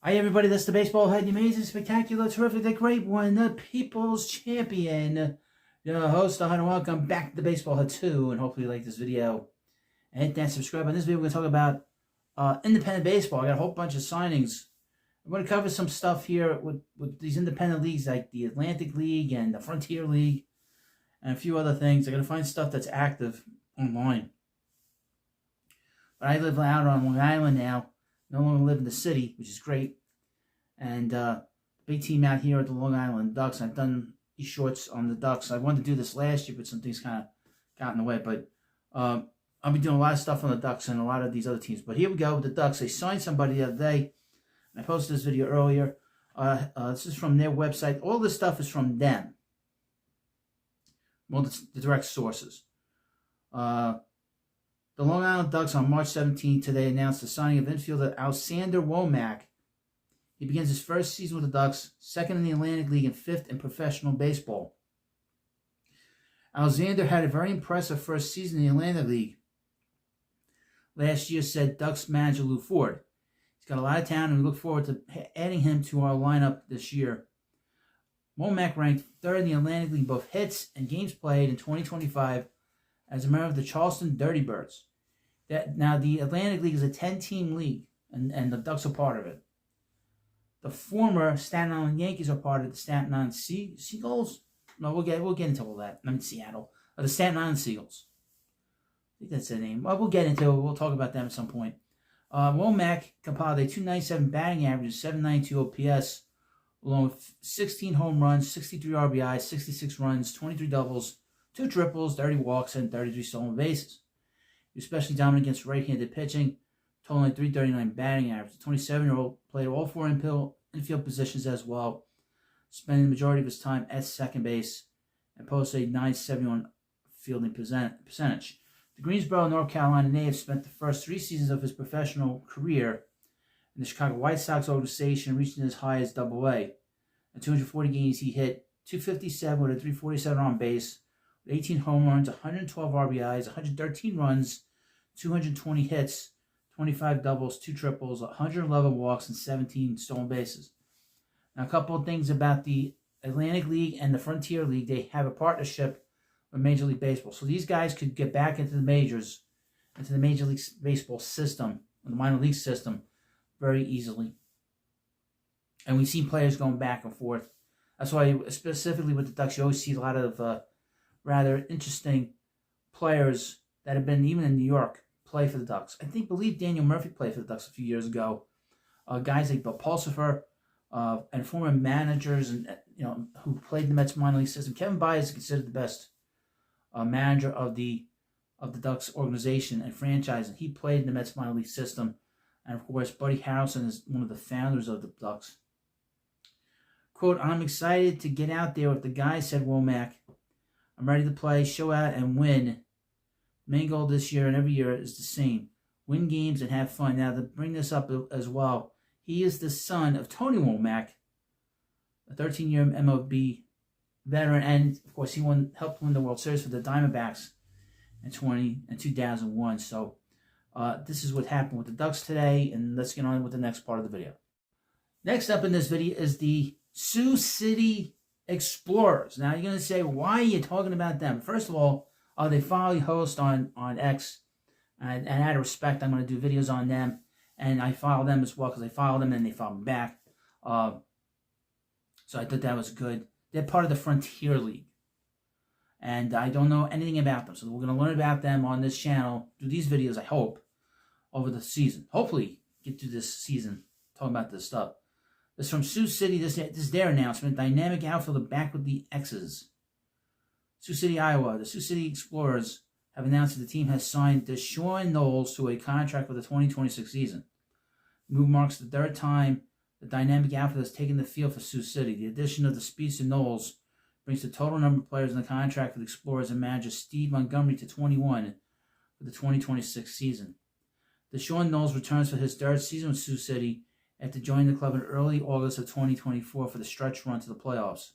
Hi everybody, that's the baseball head, the amazing, spectacular, terrific, the great one, the people's champion, the host, and welcome back to the baseball head 2, and hopefully you like this video. And hit that subscribe. On this video, we're going to talk about independent baseball. I got a whole bunch of signings. I'm going to cover some stuff here with these independent leagues like the Atlantic League and the Frontier League and a few other things. I got to find stuff that's active online. But I live out on Long Island now. No longer live in the city, which is great. And big team out here at the Long Island Ducks. I've done these shorts on the Ducks. I wanted to do this last year, but some things kind of got in the way. But I'll be doing a lot of stuff on the Ducks and a lot of these other teams. But here we go with the Ducks. They signed somebody the other day. I posted this video earlier. This is from their website. All this stuff is from them. Well, the direct sources. The Long Island Ducks on March 17 today announced the signing of infielder Alexander Womack. He begins his first season with the Ducks, second in the Atlantic League and fifth in professional baseball. Alexander had a very impressive first season in the Atlantic League. Last year, said Ducks manager Lou Ford. He's got a lot of talent, and we look forward to adding him to our lineup this year. Womack ranked third in the Atlantic League, both hits and games played in 2025 as a member of the Charleston Dirty Birds. Now, the Atlantic League is a 10-team league, and the Ducks are part of it. The former Staten Island Yankees are part of the Staten Island Seagulls. No, we'll get into all that. I'm in Seattle. The Staten Island Seagulls. I think that's their name. Well, we'll get into it. We'll talk about them at some point. Womack compiled a .297 batting average, .792 OPS, along with 16 home runs, 63 RBIs, 66 runs, 23 doubles, 2 triples, 30 walks, and 33 stolen bases. He was especially dominant against right-handed pitching, totaling 339 batting average. The 27-year-old played all 4 infield positions as well, spending the majority of his time at second base and posted a .971 fielding percentage. The Greensboro, North Carolina native spent the first 3 seasons of his professional career in the Chicago White Sox organization, reaching as high as AA. In 240 games, he hit .257 with a .347 on base, 18 home runs, 112 RBIs, 113 runs, 220 hits, 25 doubles, 2 triples, 111 walks, and 17 stolen bases. Now, a couple of things about the Atlantic League and the Frontier League. They have a partnership with Major League Baseball. So these guys could get back into the majors, into the Major League Baseball system, the minor league system, very easily. And we've seen players going back and forth. That's why, specifically with the Ducks, you always see a lot of rather interesting players that have been, even in New York, play for the Ducks. Believe Daniel Murphy played for the Ducks a few years ago. Guys like Bill Pulsifer and former managers and who played in the Mets minor league system. Kevin Byers is considered the best manager of the Ducks organization and franchise, and he played in the Mets minor league system. And of course, Buddy Harrelson is one of the founders of the Ducks. Quote, "I'm excited to get out there with the guys," said Womack. "I'm ready to play, show out, and win. The main goal this year and every year is the same. Win games and have fun." Now, to bring this up as well, he is the son of Tony Womack, a 13-year MLB veteran, and, of course, he helped win the World Series for the Diamondbacks in 2001. So, this is what happened with the Ducks today, and let's get on with the next part of the video. Next up in this video is the Sioux City Explorers. Now, you're going to say, why are you talking about them? First of all, they finally host on X, and out of respect, I'm going to do videos on them, and I follow them as well because I follow them and they follow me back. So I thought that was good. They're part of the Frontier League, and I don't know anything about them, so we're going to learn about them on this channel, do these videos, I hope, over the season. Hopefully, get through this season talking about this stuff. This is from Sioux City. This is their announcement. Dynamic outfielder back with the X's. Sioux City, Iowa. The Sioux City Explorers have announced that the team has signed Deshaun Knowles to a contract for the 2026 season. The move marks the 3rd time the dynamic outfielder has taken the field for Sioux City. The addition of the speedster Knowles brings the total number of players in the contract for the Explorers and manager Steve Montgomery to 21 for the 2026 season. Deshaun Knowles returns for his 3rd season with Sioux City after joining the club in early August of 2024 for the stretch run to the playoffs.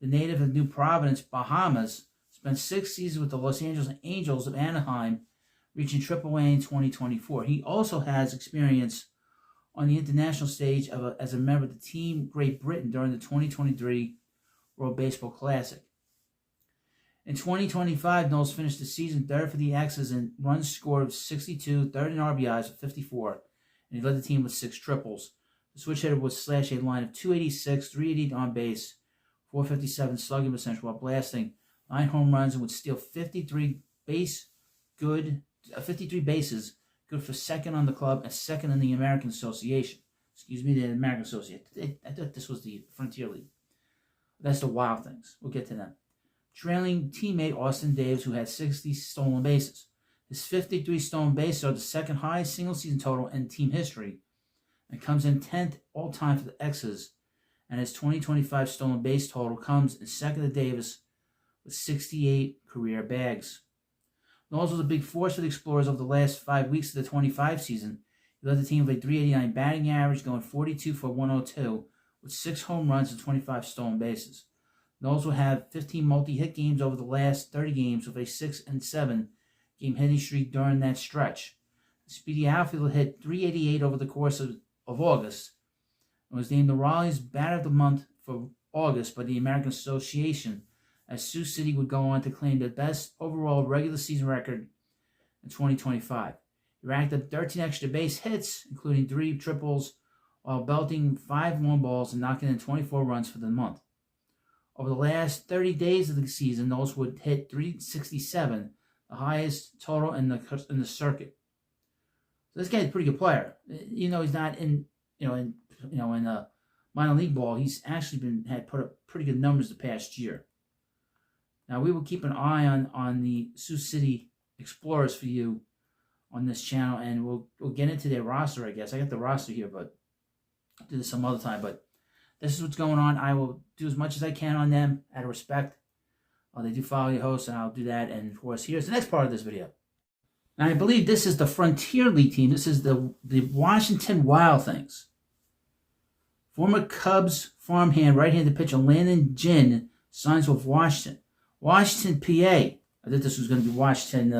The native of New Providence, Bahamas, spent 6 seasons with the Los Angeles Angels of Anaheim, reaching AAA in 2024. He also has experience on the international stage as a member of the Team Great Britain during the 2023 World Baseball Classic. In 2025, Knowles finished the season third for the X's in runs scored of 62, third in RBIs of 54, and he led the team with 6 triples. The switch hitter would slash a line of 286, 388 on base, 457 slugging percentage while blasting 9 home runs and would steal 53 bases, good for second on the club and second in the American Association. The American Association. I thought this was the Frontier League. That's the Wild Things. We'll get to them. Trailing teammate Austin Davis, who had 60 stolen bases. His 53 stolen bases are the second highest single-season total in team history and comes in 10th all-time for the X's, and his 2025 stolen base total comes in second to Davis with 68 career bags. Knowles was a big force for the Explorers over the last 5 weeks of the 25 season. He led the team with a 389 batting average, going 42 for 102, with 6 home runs and 25 stolen bases. Knowles will have 15 multi-hit games over the last 30 games with a 6 and 7 game hitting streak during that stretch. The speedy outfielder hit 388 over the course of August and was named the Raleigh's Batter of the Month for August by the American Association, as Sioux City would go on to claim the best overall regular season record in 2025. He racked up 13 extra base hits, including 3 triples, while belting 5 long balls and knocking in 24 runs for the month. Over the last 30 days of the season, Knowles would hit 367, the highest total in the circuit. So this guy's a pretty good player. He's not in minor league ball. He's actually had put up pretty good numbers the past year. Now we will keep an eye on the Sioux City Explorers for you on this channel, and we'll get into their roster. I guess I got the roster here, but I'll do this some other time. But this is what's going on. I will do as much as I can on them out of respect. They do follow your host, and I'll do that. And of course, here's the next part of this video. Now, I believe this is the Frontier League team. This is the Washington Wild Things. Former Cubs farmhand right-handed pitcher Landon Ginn signs with Washington. Washington, PA. I thought this was going to be Washington,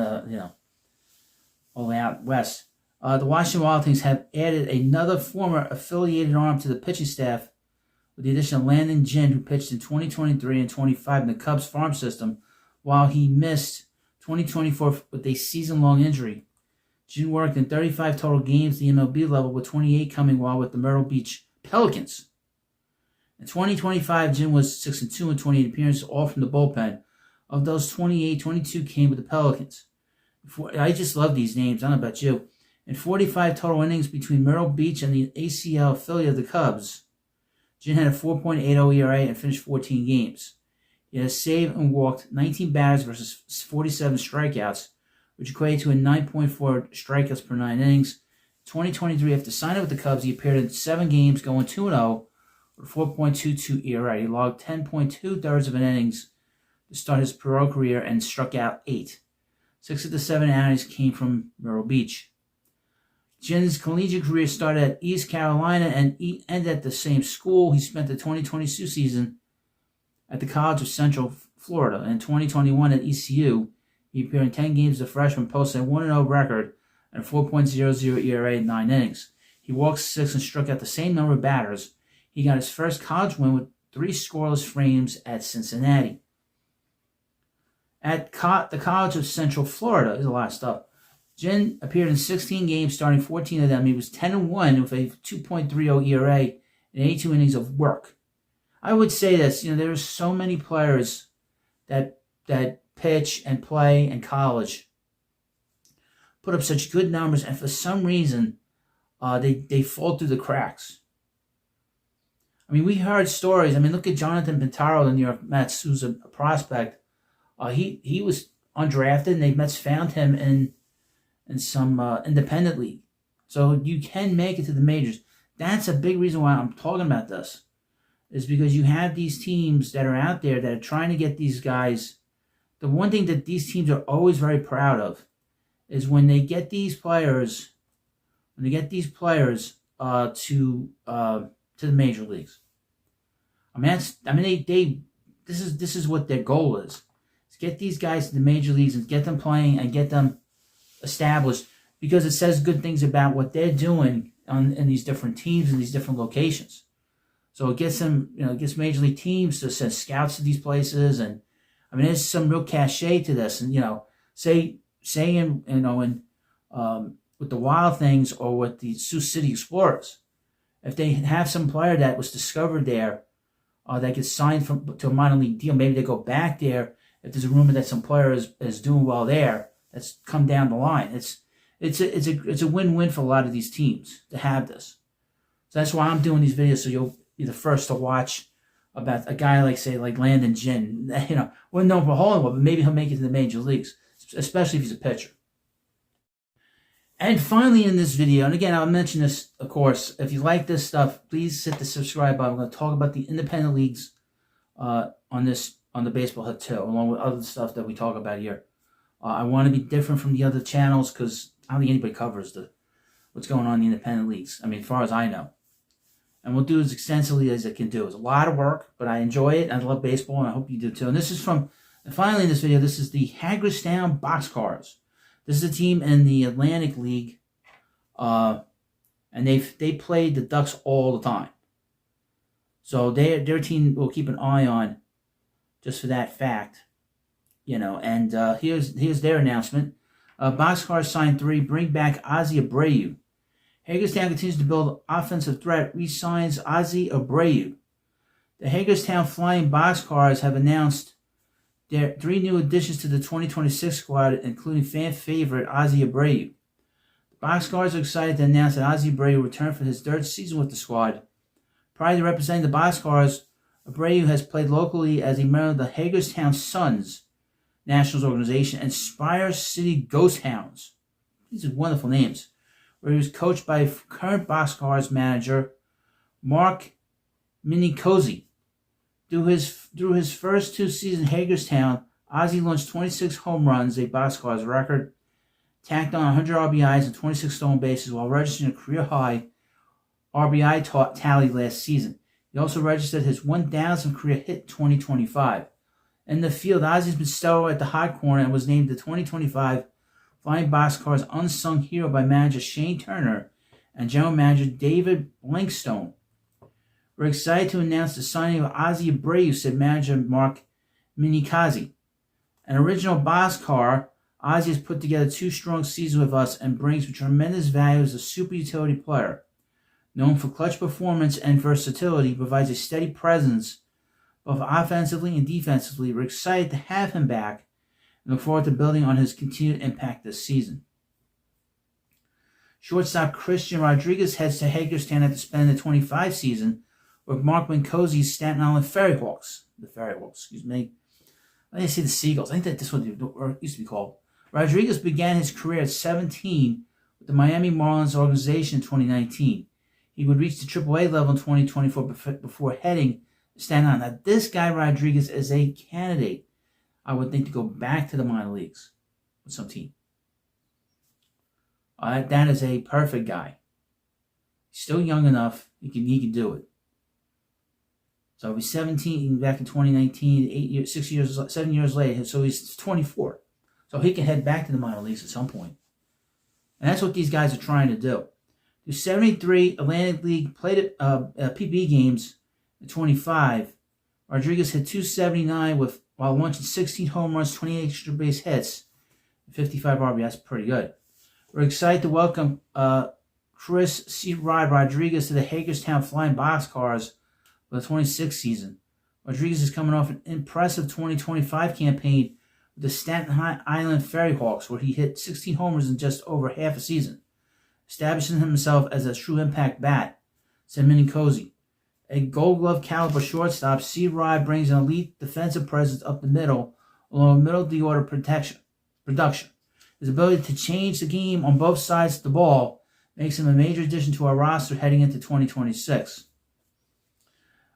all the way out west. The Washington Wild Things have added another former affiliated arm to the pitching staff with the addition of Landon Ginn, who pitched in 2023 and 25 in the Cubs farm system, while he missed 2024 with a season-long injury. Ginn worked in 35 total games at the MLB level, with 28 coming while with the Myrtle Beach Pelicans. In 2025, Ginn was 6-2 in 28 appearances, all from the bullpen. Of those 28, 22 came with the Pelicans. I just love these names. I don't know about you. In 45 total innings between Myrtle Beach and the ACL affiliate of the Cubs, Ginn had a 4.80 ERA and finished 14 games. He had a save and walked 19 batters versus 47 strikeouts, which equated to a 9.4 strikeouts per 9 innings. 2023, after signing with the Cubs, he appeared in 7 games, going 2-0 with a 4.22 ERA. He logged 10.2 thirds of an innings to start his pro career and struck out 8. 6 of the 7 outings came from Myrtle Beach. Ginn's collegiate career started at East Carolina and ended at the same school. He spent the 2022 season at the College of Central Florida. In 2021 at ECU, he appeared in 10 games as a freshman, posted a 1-0 record and a 4.00 ERA in 9 innings. He walked 6 and struck out the same number of batters. He got his first college win with 3 scoreless frames at Cincinnati. At the College of Central Florida, there's a lot of stuff. Ginn appeared in 16 games, starting 14 of them. He was 10-1 with a 2.30 ERA and 82 innings of work. I would say this, there are so many players that pitch and play in college, put up such good numbers, and for some reason, they fall through the cracks. I mean, we heard stories. I mean, look at Jonathan Pintaro of the New York Mets, who's a prospect. He was undrafted, and the Mets found him in some independent league. So you can make it to the majors. That's a big reason why I'm talking about this, is because you have these teams that are out there that are trying to get these guys. The one thing that these teams are always very proud of is when they get these players, to the major leagues. This is what their goal is get these guys to the major leagues and get them playing and get them established, because it says good things about what they're doing in these different teams in these different locations. So it gets them, it gets major league teams to send scouts to these places, and I mean, there's some real cachet to this. And say with the Wild Things or with the Sioux City Explorers, if they have some player that was discovered there, that gets signed to a minor league deal, maybe they go back there. If there's a rumor that some player is doing well there, that's come down the line. It's a win-win for a lot of these teams to have this. So that's why I'm doing these videos, so you'll be the first to watch about a guy like Landon Ginn. Wouldn't know for a whole lot, but maybe he'll make it to the major leagues, especially if he's a pitcher. And finally in this video, and again, I'll mention this, of course, if you like this stuff, please hit the subscribe button. I'm going to talk about the independent leagues on the Baseball Hut too, along with other stuff that we talk about here. I want to be different from the other channels because I don't think anybody covers what's going on in the independent leagues. I mean, as far as I know. And we'll do as extensively as it can do. It's a lot of work, but I enjoy it. I love baseball, and I hope you do too. And this is finally in this video, this is the Hagerstown Boxcars. This is a team in the Atlantic League, and they played the Ducks all the time. So their team will keep an eye on just for that fact. And here's their announcement. Boxcars signed 3, bring back Ozzie Abreu. Hagerstown continues to build offensive threat, re-signs Ozzie Abreu. The Hagerstown Flying Boxcars have announced their 3 new additions to the 2026 squad, including fan favorite Ozzie Abreu. The Boxcars are excited to announce that Ozzie Abreu returned for his 3rd season with the squad. Prior to representing the Boxcars, Abreu has played locally as a member of the Hagerstown Suns Nationals organization and Spire City Ghost Hounds. These are wonderful names. Where he was coached by current Boxcars manager Mark Minicozy. Through his first 2 seasons in Hagerstown, Ozzie launched 26 home runs, a Boxcars record, tacked on 100 RBIs and 26 stolen bases while registering a career-high RBI tally last season. He also registered his 1,000th career hit in 2025. In the field, Ozzie's been stellar at the hot corner and was named the 2025 Flying Boxcars Unsung Hero by manager Shane Turner and general manager David Blankstone. We're excited to announce the signing of Ozzie Abreu, said manager Mark Minikazi. An original Boxcar, Ozzie has put together 2 strong seasons with us and brings tremendous value as a super utility player. Known for clutch performance and versatility, he provides a steady presence both offensively and defensively. We're excited to have him back and look forward to building on his continued impact this season. Shortstop Christian Rodriguez heads to Hagerstown after spending the 25 season with Mark Mincozy's Staten Island Ferry Hawks. The Ferry Hawks, excuse me. I didn't say the Seagulls. I think that this one used to be called. Rodriguez began his career at 17 with the Miami Marlins organization in 2019. He would reach the AAA level in 2024 before heading to Staten Island. Now, this guy Rodriguez is a candidate, I would think, to go back to the minor leagues with some team. That is a perfect guy. He's still young enough. He can do it. So he's 17 back in 2019, 7 years later. So he's 24. So he can head back to the minor leagues at some point. And that's what these guys are trying to do. Through 73 Atlantic League plate PB games in 25, Rodriguez hit .279 while launching 16 home runs, 28 extra base hits, and 55 RBI. That's pretty good. We're excited to welcome Chris C. Rod Rodriguez to the Hagerstown Flying Boxcars for the 26th season. Rodriguez is coming off an impressive 2025 campaign with the Staten Island Ferry Hawks, where he hit 16 homers in just over half a season, establishing himself as a true impact bat, said Minicozy. A Gold Glove caliber shortstop, C. Rod brings an elite defensive presence up the middle, along with middle-of-the-order production. His ability to change the game on both sides of the ball makes him a major addition to our roster heading into 2026.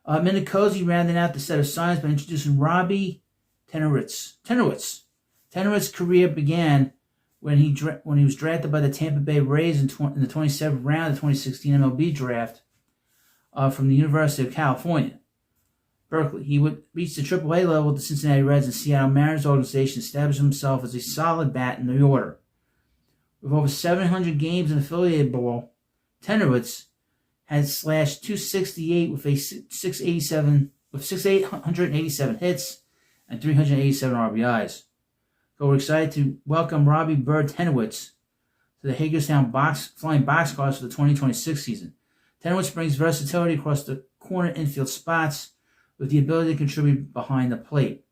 Minicozy rounded out the set of signs by introducing Robbie Tenorits. Tenoritz's career began when he was drafted by the Tampa Bay Rays in the 27th round of the 2016 MLB draft from the University of California, Berkeley. He would reach the AAA level with the Cincinnati Reds and Seattle Mariners organization, establishing himself as a solid bat in the order. With over 700 games in affiliated ball, Tenowitz had slashed 268 with 687 hits and 387 RBIs. So we're excited to welcome Robbie Bird Tenowitz to the Hagerstown Flying Boxcars for the 2026 season. Tenowitz brings versatility across the corner infield spots with the ability to contribute behind the plate.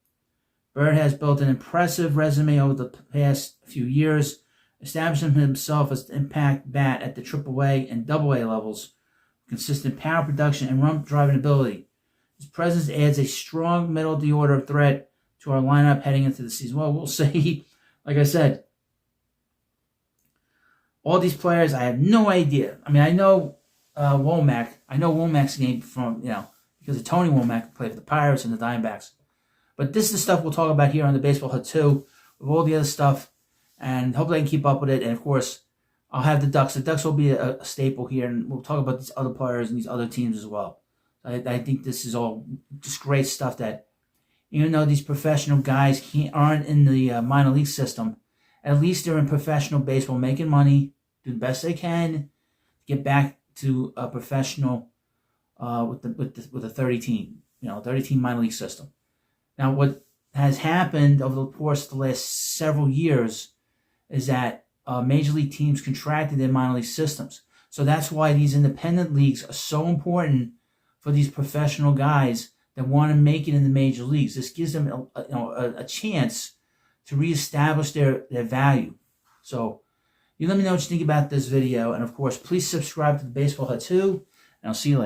Bird has built an impressive resume over the past few years, establishing himself as an impact bat at the AAA and AA levels, consistent power production and run driving ability. His presence adds a strong middle of the order threat to our lineup heading into the season. Well, we'll see. Like I said, all these players, I have no idea. I mean, I know Womack. I know Womack's name from, because of Tony Womack played for the Pirates and the Diamondbacks. But this is the stuff we'll talk about here on the Baseball Hut 2 with all the other stuff. And hopefully I can keep up with it. And, of course, I'll have the Ducks. The Ducks will be a staple here. And we'll talk about these other players and these other teams as well. I think this is all just great stuff that, even though these professional guys aren't in the minor league system, at least they're in professional baseball, making money, do the best they can, get back to a professional with a 30-team, 30-team minor league system. Now, what has happened over the course of the last several years is that major league teams contracted their minor league systems. So that's why these independent leagues are so important for these professional guys that want to make it in the major leagues. This gives them a chance to reestablish their value. So you let me know what you think about this video. And, of course, please subscribe to the Baseball Hut 2, and I'll see you later.